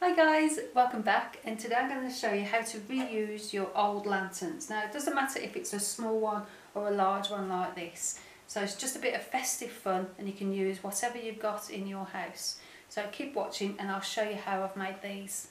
Hi guys, welcome back, and today I'm going to show you how to reuse your old lanterns. Now it doesn't matter if it's a small one or a large one like this, so it's just a bit of festive fun and you can use whatever you've got in your house. So keep watching and I'll show you how I've made these.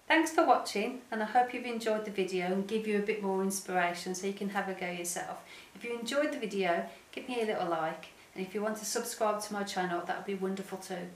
Thanks for watching, and I hope you've enjoyed the video and give you a bit more inspiration so you can have a go yourself. If you enjoyed the video, give me a little like, and if you want to subscribe to my channel, that would be wonderful too.